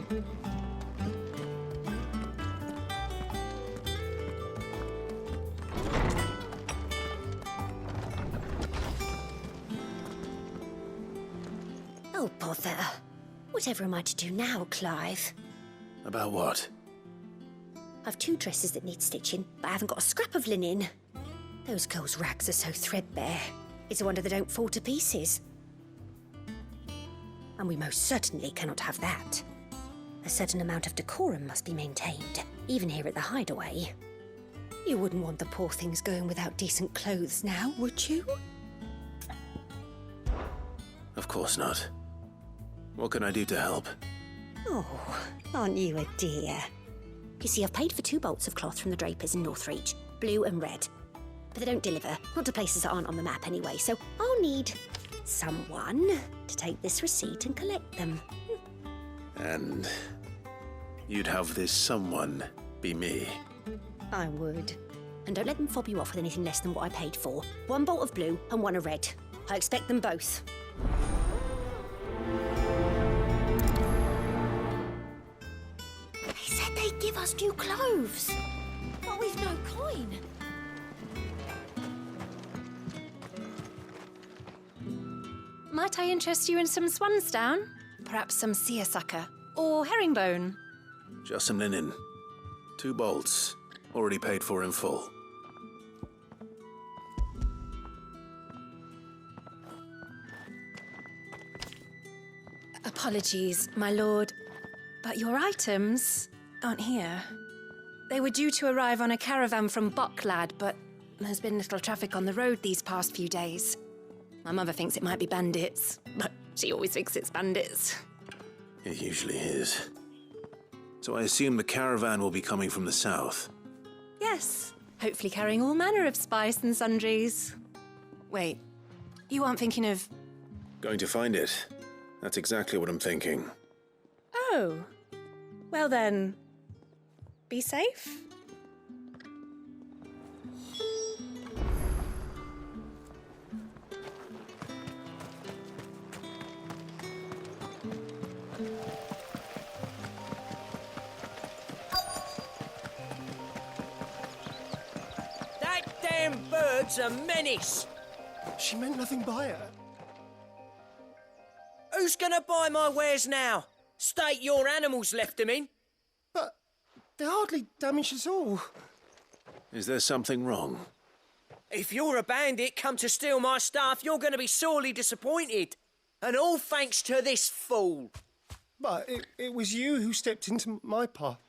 Oh, bother. Whatever am I to do now, Clive? About what? I've 2 dresses that need stitching, but I haven't got a scrap of linen. Those girls' rags are so threadbare. It's a wonder they don't fall to pieces. And we most certainly cannot have that. A certain amount of decorum must be maintained, even here at the Hideaway. You wouldn't want the poor things going without decent clothes now, would you? Of course not. What can I do to help? Oh, aren't you a dear? You see, I've paid for 2 bolts of cloth from the drapers in Northreach, blue and red. But they don't deliver, not to places that aren't on the map anyway, so I'll need someone to take this receipt and collect them. And you'd have this someone be me? I would. And don't let them fob you off with anything less than what I paid for. 1 bolt of blue and 1 of red. I expect them both. They said they'd give us new clothes, but we've no coin. Might I interest you in some swansdown? Perhaps some seersucker or herringbone? Just some linen. 2 bolts, already paid for in full. Apologies, my lord, but your items aren't here. They were due to arrive on a caravan from Bocklad, but there's been little traffic on the road these past few days. My mother thinks it might be bandits, but she always thinks it's bandits. It usually is. So I assume the caravan will be coming from the south? Yes, hopefully carrying all manner of spice and sundries. Wait, you aren't thinking of... Going to find it. That's exactly what I'm thinking. Oh, well then, be safe. That damn bird's a menace. She meant nothing by it. Who's gonna buy my wares now? State your animals left them in. But they hardly damaged us all. Is there something wrong? If you're a bandit come to steal my stuff, you're gonna be sorely disappointed. And all thanks to this fool. But it was you who stepped into my path.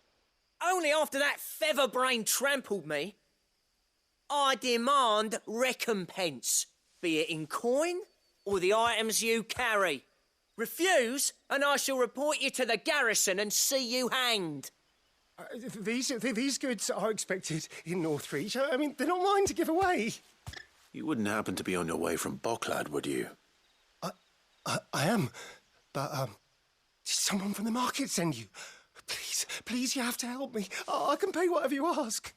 Only after that feather-brain trampled me. I demand recompense, be it in coin or the items you carry. Refuse, and I shall report you to the garrison and see you hanged. These goods are expected in Northreach. I mean, they're not mine to give away. You wouldn't happen to be on your way from Bocklad, would you? I am, but did someone from the market send you? Please, you have to help me. I can pay whatever you ask.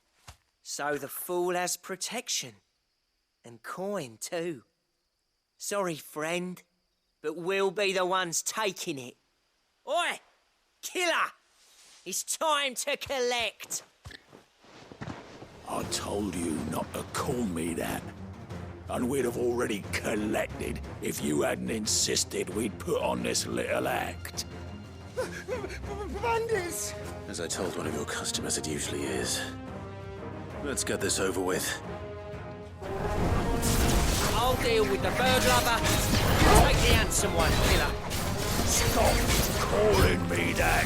So the fool has protection. And coin, too. Sorry, friend, but we'll be the ones taking it. Oi! Killer! It's time to collect. I told you not to call me that. And we'd have already collected if you hadn't insisted we'd put on this little act. Bandits! As I told one of your customers, it usually is. Let's get this over with. I'll deal with the bird lover. You take the handsome one, killer. Stop calling me that.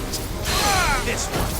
This one.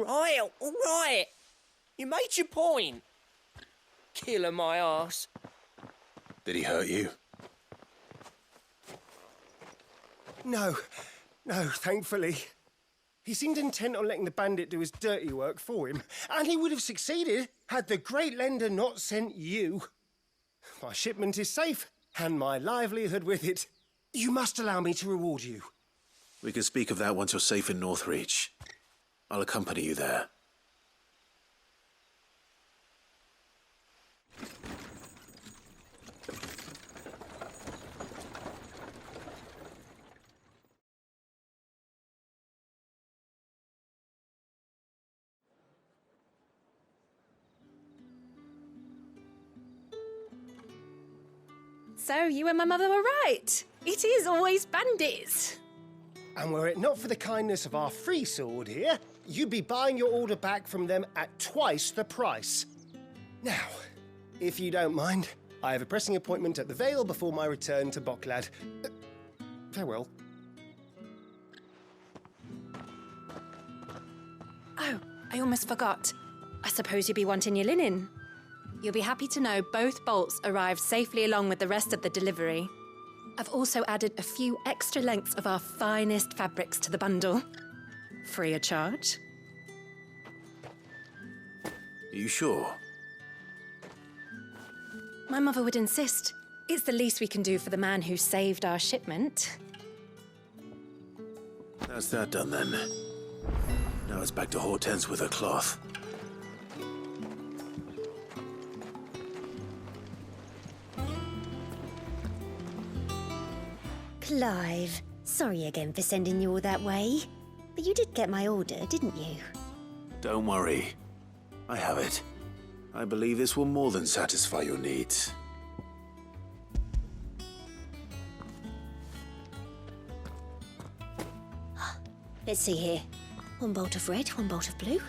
all right. You made your point. Killer my ass. Did he hurt you? No, thankfully. He seemed intent on letting the bandit do his dirty work for him, and he would have succeeded had the great lender not sent you. My shipment is safe, and my livelihood with it. You must allow me to reward you. We can speak of that once you're safe in Northreach. I'll accompany you there. So you and my mother were right. It is always bandits. And were it not for the kindness of our free sword here, you'd be buying your order back from them at twice the price. Now, if you don't mind, I have a pressing appointment at the Vale before my return to Boklad. Farewell. Oh, I almost forgot. I suppose you'll be wanting your linen. You'll be happy to know both bolts arrived safely along with the rest of the delivery. I've also added a few extra lengths of our finest fabrics to the bundle. Free of charge. Are you sure? My mother would insist. It's the least we can do for the man who saved our shipment. That's that done then. Now it's back to Hortense with her cloth. Clive, sorry again for sending you all that way. But you did get my order, didn't you? Don't worry. I have it. I believe this will more than satisfy your needs. Let's see here. One bolt of red, one bolt of blue.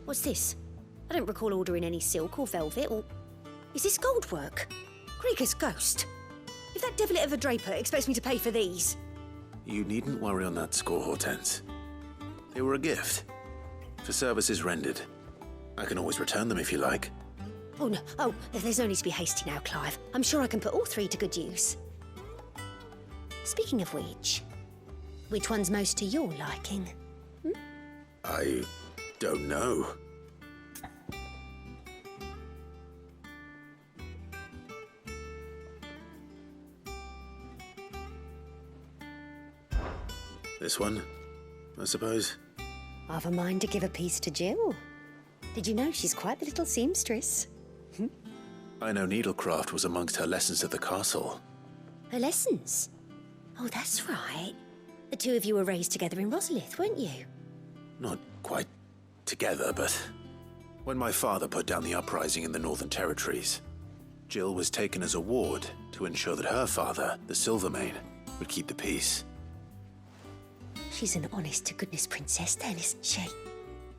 What's this? I don't recall ordering any silk or velvet or... Is this gold work? Krieger's ghost. If that devilit of a draper expects me to pay for these... You needn't worry on that score, Hortense. They were a gift. For services rendered. I can always return them if you like. Oh, no. Oh, there's no need to be hasty now, Clive. I'm sure I can put all three to good use. Speaking of which one's most to your liking? I don't know. This one, I suppose. I've a mind to give a piece to Jill. Did you know she's quite the little seamstress? I know needlecraft was amongst her lessons at the castle. Her lessons? Oh, that's right. The two of you were raised together in Rosalith, weren't you? Not quite together, but when my father put down the uprising in the Northern Territories, Jill was taken as a ward to ensure that her father, the Silvermane, would keep the peace. She's an honest-to-goodness princess then, isn't she?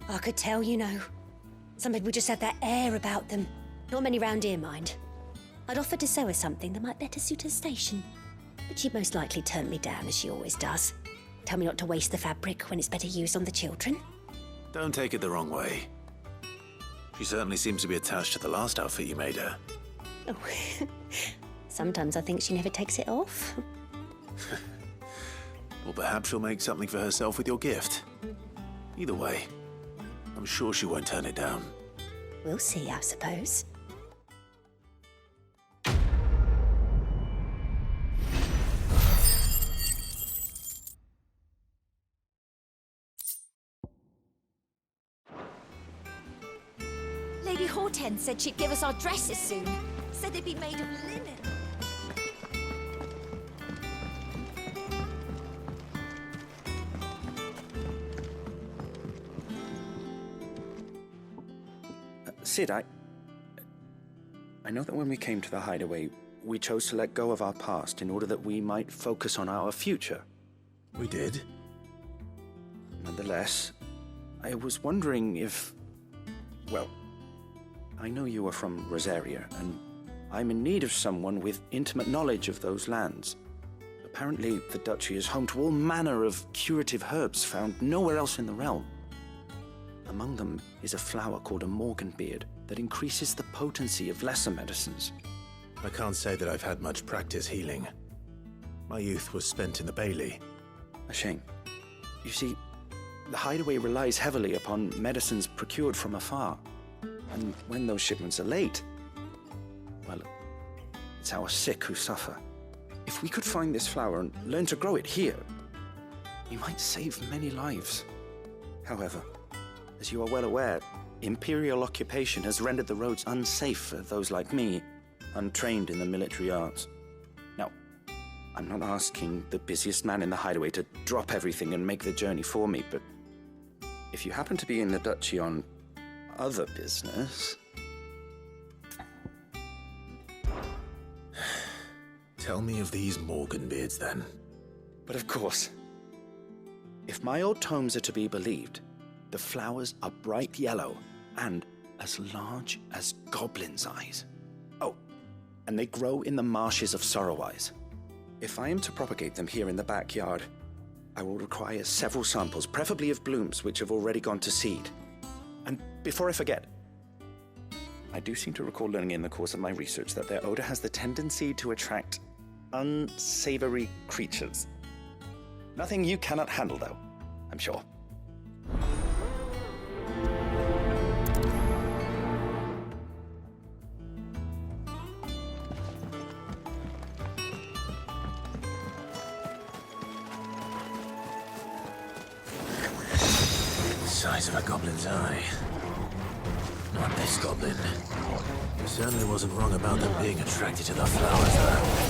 I could tell, you know. Some people just have that air about them. Not many round here, mind. I'd offered to sew her something that might better suit her station. But she'd most likely turn me down, as she always does. Tell me not to waste the fabric when it's better used on the children. Don't take it the wrong way. She certainly seems to be attached to the last outfit you made her. Oh, sometimes I think she never takes it off. Or perhaps she'll make something for herself with your gift. Either way, I'm sure she won't turn it down. We'll see, I suppose. Lady Hortense said she'd give us our dresses soon. Said they'd be made of linen. Sid, I know that when we came to the hideaway, we chose to let go of our past in order that we might focus on our future. We did? Nonetheless, I was wondering if... Well, I know you are from Rosaria, and I'm in need of someone with intimate knowledge of those lands. Apparently, the duchy is home to all manner of curative herbs found nowhere else in the realm. Among them is a flower called a morganbeard that increases the potency of lesser medicines. I can't say that I've had much practice healing. My youth was spent in the Bailey. A shame. You see, the hideaway relies heavily upon medicines procured from afar. And when those shipments are late, well, it's our sick who suffer. If we could find this flower and learn to grow it here, we might save many lives. However, as you are well aware, Imperial occupation has rendered the roads unsafe for those like me, untrained in the military arts. Now, I'm not asking the busiest man in the hideaway to drop everything and make the journey for me, but if you happen to be in the duchy on other business... Tell me of these morganbeards, then. But of course. If my old tomes are to be believed, the flowers are bright yellow and as large as goblins' eyes. Oh, and they grow in the marshes of Sorrowise. If I am to propagate them here in the backyard, I will require several samples, preferably of blooms which have already gone to seed. And before I forget, I do seem to recall learning in the course of my research that their odor has the tendency to attract unsavory creatures. Nothing you cannot handle, though, I'm sure. Size of a goblin's eye. Not this goblin. Certainly wasn't wrong about them being attracted to the flowers, though.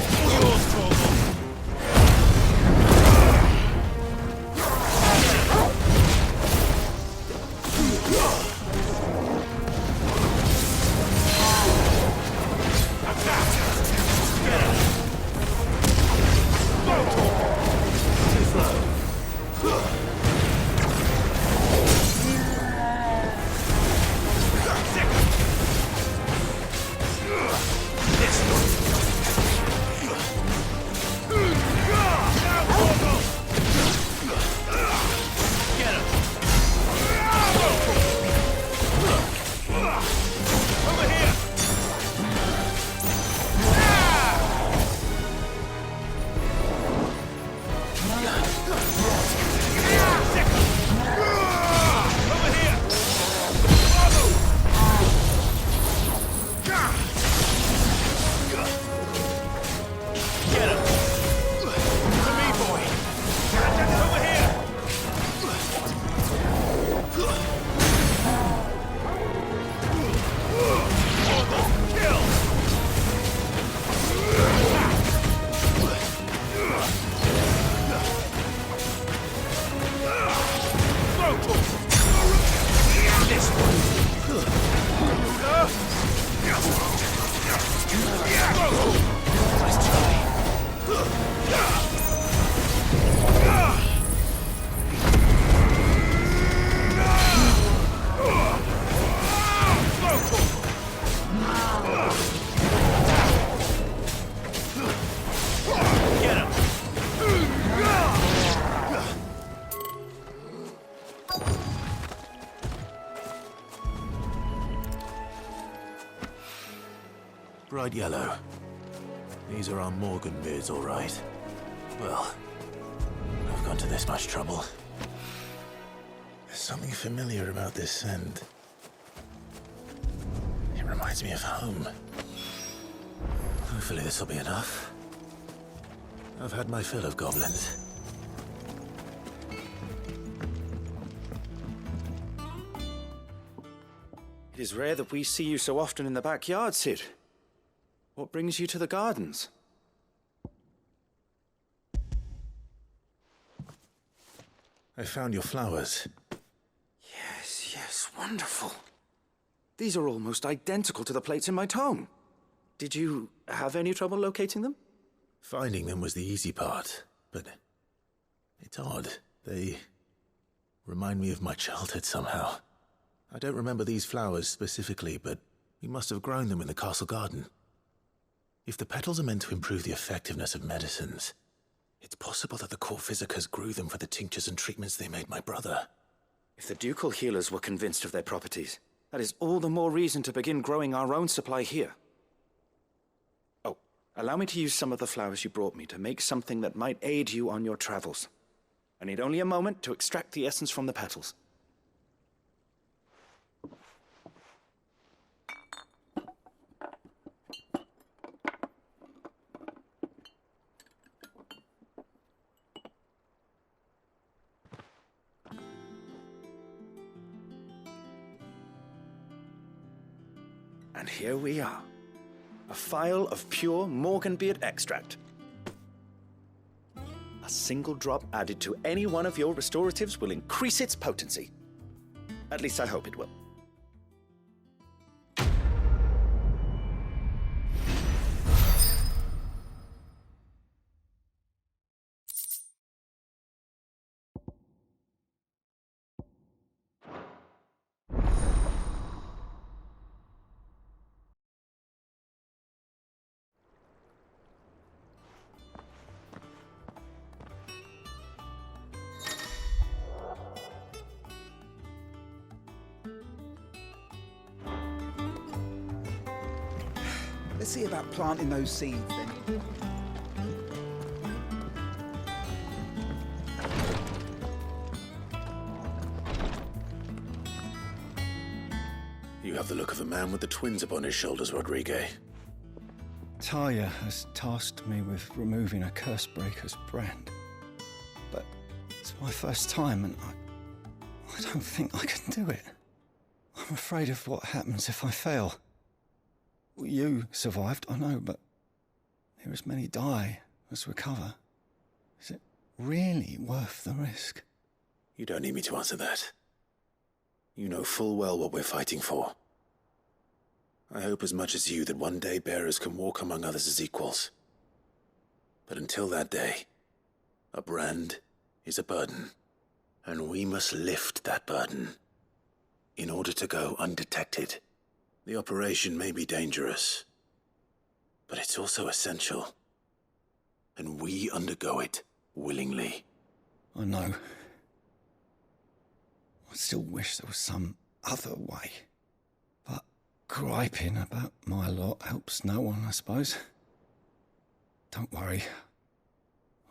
Bright yellow. These are our morganbeards, all right. Well, I've gone to this much trouble. There's something familiar about this scent. It reminds me of home. Hopefully this will be enough. I've had my fill of goblins. It is rare that we see you so often in the backyard, Sid. What brings you to the gardens? I found your flowers. Yes, wonderful. These are almost identical to the plates in my tome. Did you have any trouble locating them? Finding them was the easy part, but it's odd. They remind me of my childhood somehow. I don't remember these flowers specifically, but we must have grown them in the castle garden. If the petals are meant to improve the effectiveness of medicines, it's possible that the court physicers grew them for the tinctures and treatments they made my brother. If the ducal healers were convinced of their properties, that is all the more reason to begin growing our own supply here. Oh, allow me to use some of the flowers you brought me to make something that might aid you on your travels. I need only a moment to extract the essence from the petals. And here we are. A phial of pure Morganbeard extract. A single drop added to any one of your restoratives will increase its potency. At least I hope it will. Let's see about planting those seeds then. You have the look of a man with the twins upon his shoulders, Rodrigue. Taya has tasked me with removing a Cursebreaker's brand. But it's my first time and I don't think I can do it. I'm afraid of what happens if I fail. You survived, I know, but there as many die as recover. Is it really worth the risk? You don't need me to answer that. You know full well what we're fighting for. I hope as much as you that one day bearers can walk among others as equals. But until that day, a brand is a burden, and we must lift that burden in order to go undetected. The operation may be dangerous, but it's also essential, and we undergo it willingly. I know. I still wish there was some other way, but griping about my lot helps no one, I suppose. Don't worry.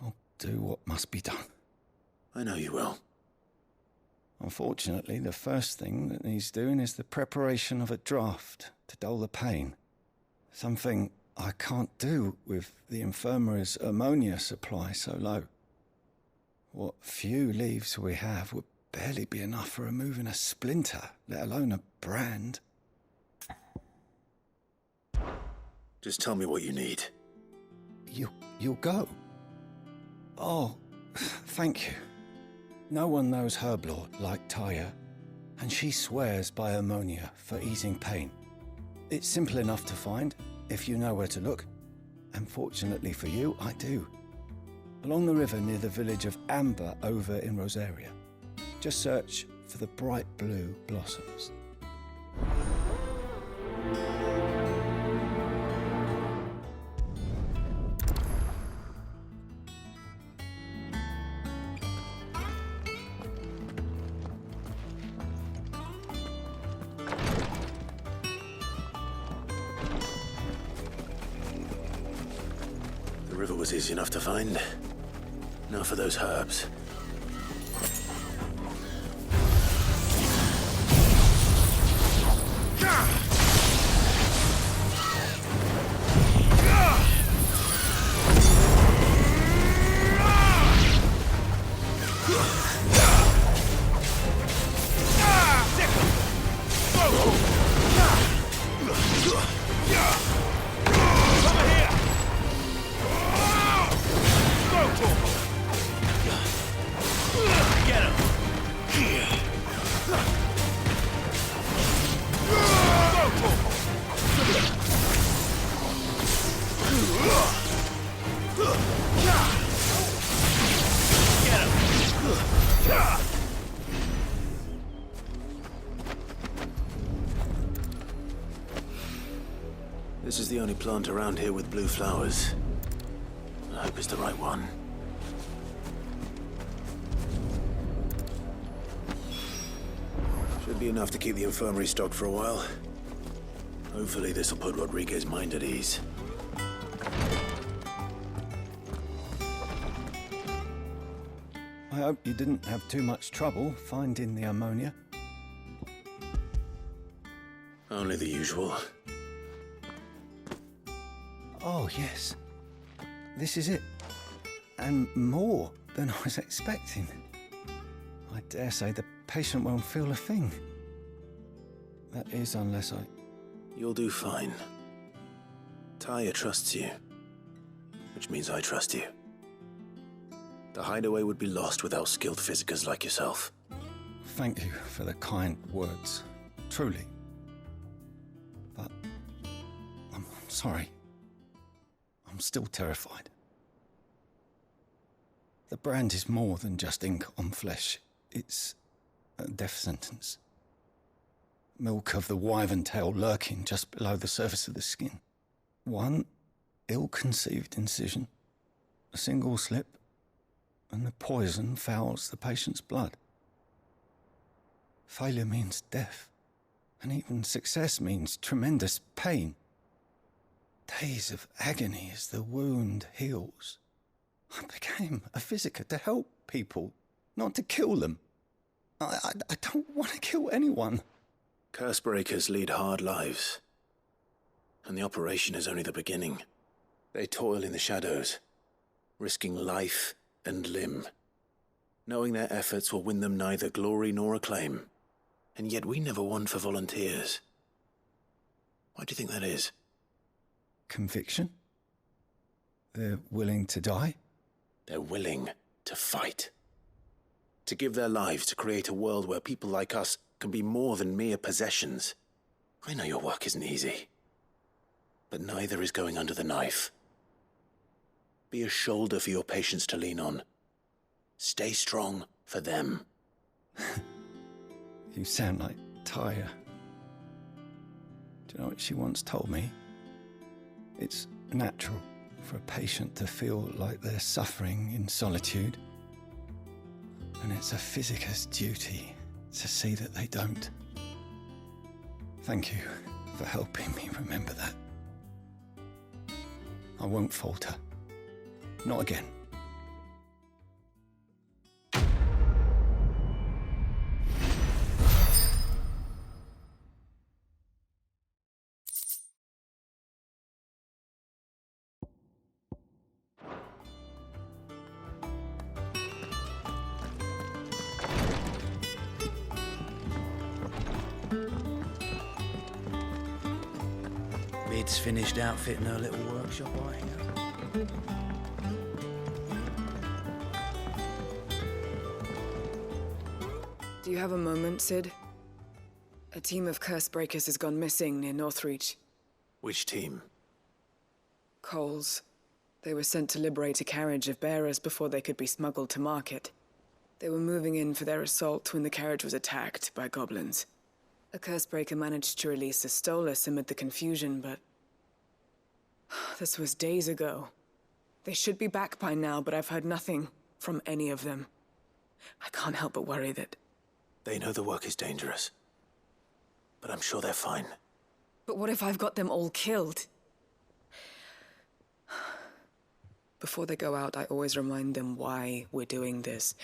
I'll do what must be done. I know you will. Unfortunately, the first thing that needs doing is the preparation of a draft to dull the pain. Something I can't do with the infirmary's ammonia supply so low. What few leaves we have would barely be enough for removing a splinter, let alone a brand. Just tell me what you need. You'll go? Oh, thank you. No one knows Herblord like Taya, and she swears by ammonia for easing pain. It's simple enough to find, if you know where to look. And fortunately for you, I do. Along the river near the village of Amber over in Rosaria. Just search for the bright blue blossoms. The river was easy enough to find. Now for those herbs. This is the only plant around here with blue flowers. I hope it's the right one. Be enough to keep the infirmary stocked for a while. Hopefully this'll put Rodriguez's mind at ease. I hope you didn't have too much trouble finding the ammonia. Only the usual. Oh, yes. This is it. And more than I was expecting. I dare say the patient won't feel a thing. That is, unless I... You'll do fine. Taya trusts you, which means I trust you. The hideaway would be lost without skilled physicers like yourself. Thank you for the kind words. Truly. But... I'm sorry. I'm still terrified. The brand is more than just ink on flesh. It's a death sentence. Milk of the wyvern tail lurking just below the surface of the skin. One ill-conceived incision, a single slip, and the poison fouls the patient's blood. Failure means death, and even success means tremendous pain. Days of agony as the wound heals. I became a physiker to help people, not to kill them. I don't want to kill anyone. Cursebreakers lead hard lives, and the operation is only the beginning. They toil in the shadows, risking life and limb, knowing their efforts will win them neither glory nor acclaim. And yet we never won for volunteers. Why do you think that is? Conviction? They're willing to die? They're willing to fight. To give their lives to create a world where people like us can be more than mere possessions. I know your work isn't easy, but neither is going under the knife. Be a shoulder for your patients to lean on. Stay strong for them. You sound like Taya. Do you know what she once told me? It's natural for a patient to feel like they're suffering in solitude. And it's a physiker's duty to see that they don't. Thank you for helping me remember that. I won't falter. Not again. Mid's finished outfitting her little workshop, I hear. Do you have a moment, Sid? A team of Cursebreakers has gone missing near Northreach. Which team? Coles. They were sent to liberate a carriage of bearers before they could be smuggled to market. They were moving in for their assault when the carriage was attacked by goblins. A Cursebreaker managed to release a Stolas amid the confusion, but... this was days ago. They should be back by now, but I've heard nothing from any of them. I can't help but worry that... They know the work is dangerous, but I'm sure they're fine. But what if I've got them all killed? Before they go out, I always remind them why we're doing this,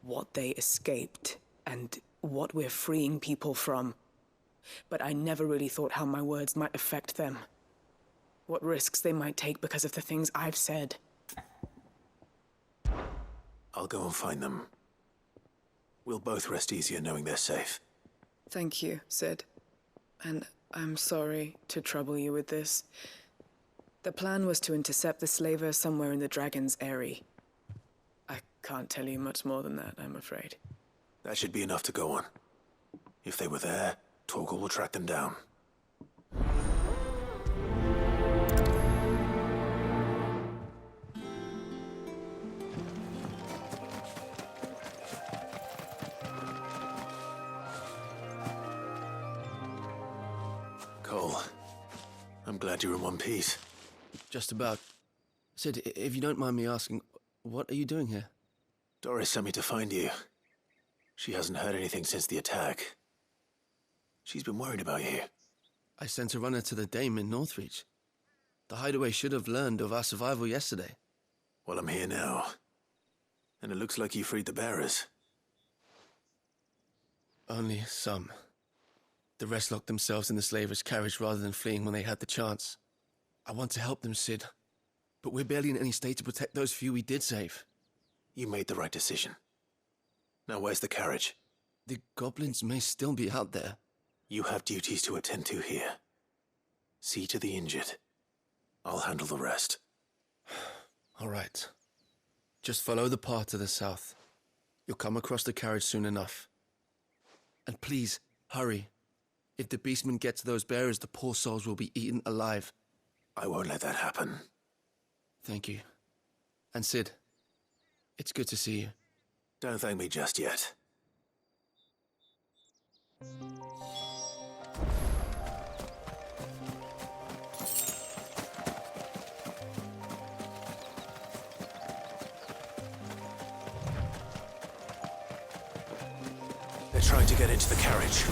what they escaped, and what we're freeing people from. But I never really thought how my words might affect them. What risks they might take because of the things I've said. I'll go and find them. We'll both rest easier knowing they're safe. Thank you, Sid. And I'm sorry to trouble you with this. The plan was to intercept the slaver somewhere in the Dragon's Eyrie. I can't tell you much more than that, I'm afraid. That should be enough to go on. If they were there, Torgal will track them down. Cole, I'm glad you're in one piece. Just about. Sid, if you don't mind me asking, what are you doing here? Doris sent me to find you. She hasn't heard anything since the attack. She's been worried about you. I sent a runner to the Dame in Northreach. The hideaway should have learned of our survival yesterday. Well, I'm here now. And it looks like you freed the bearers. Only some. The rest locked themselves in the slaver's carriage rather than fleeing when they had the chance. I want to help them, Cid. But we're barely in any state to protect those few we did save. You made the right decision. Now where's the carriage? The goblins may still be out there. You have duties to attend to here. See to the injured. I'll handle the rest. All right. Just follow the path to the south. You'll come across the carriage soon enough. And please, hurry. If the beastmen get to those bearers, the poor souls will be eaten alive. I won't let that happen. Thank you. And Cid, it's good to see you. Don't thank me just yet. They're trying to get into the carriage.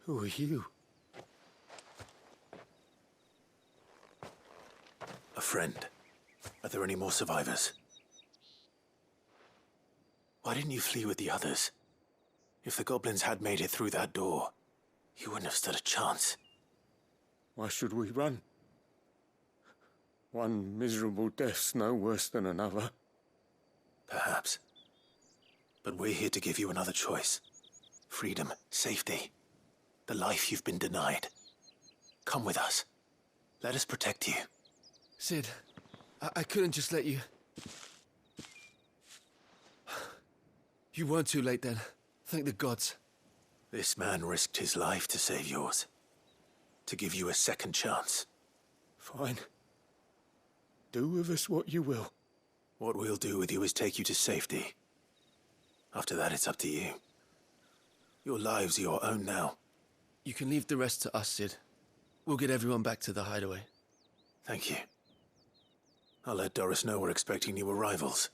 Who are you? A friend. Are there any more survivors? Why didn't you flee with the others? If the goblins had made it through that door, you wouldn't have stood a chance. Why should we run? One miserable death's no worse than another. Perhaps. But we're here to give you another choice. Freedom, safety. The life you've been denied. Come with us. Let us protect you. Cid, I couldn't just let you... You weren't too late then. Thank the gods. This man risked his life to save yours. To give you a second chance. Fine. Do with us what you will. What we'll do with you is take you to safety. After that, it's up to you. Your lives are your own now. You can leave the rest to us, Cid. We'll get everyone back to the hideaway. Thank you. I'll let Doris know we're expecting new arrivals.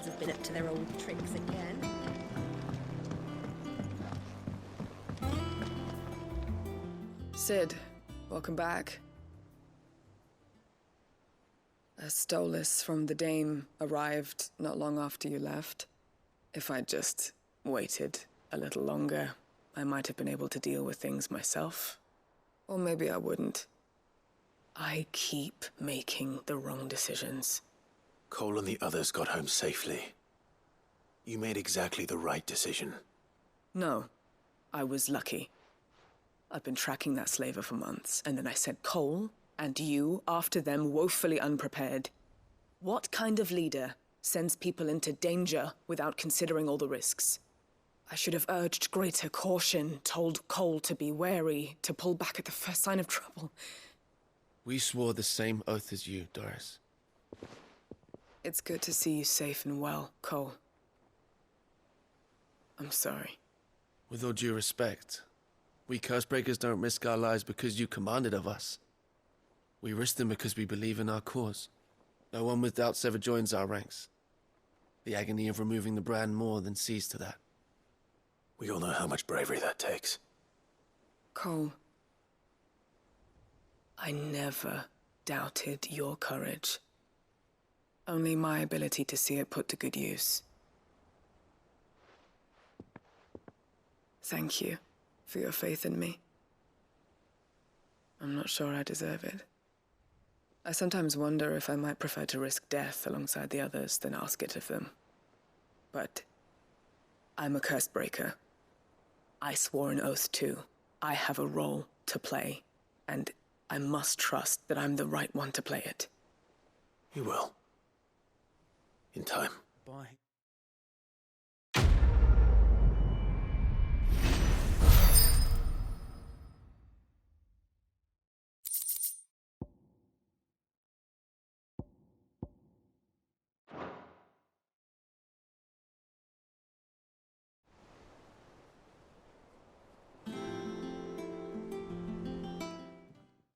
Have been up to their old tricks again. Cid, welcome back. A Stolas from the Dame arrived not long after you left. If I'd just waited a little longer, I might have been able to deal with things myself. Or maybe I wouldn't. I keep making the wrong decisions. Cole and the others got home safely. You made exactly the right decision. No, I was lucky. I've been tracking that slaver for months, and then I sent Cole and you after them, woefully unprepared. What kind of leader sends people into danger without considering all the risks? I should have urged greater caution, told Cole to be wary, to pull back at the first sign of trouble. We swore the same oath as you, Doris. It's good to see you safe and well, Cole. I'm sorry. With all due respect, we Cursebreakers don't risk our lives because you commanded of us. We risk them because we believe in our cause. No one with doubts ever joins our ranks. The agony of removing the brand more than sees to that. We all know how much bravery that takes. Cole, I never doubted your courage. Only my ability to see it put to good use. Thank you for your faith in me. I'm not sure I deserve it. I sometimes wonder if I might prefer to risk death alongside the others than ask it of them. But I'm a Cursebreaker. I swore an oath too. I have a role to play, and I must trust that I'm the right one to play it. You will. In time. Bye.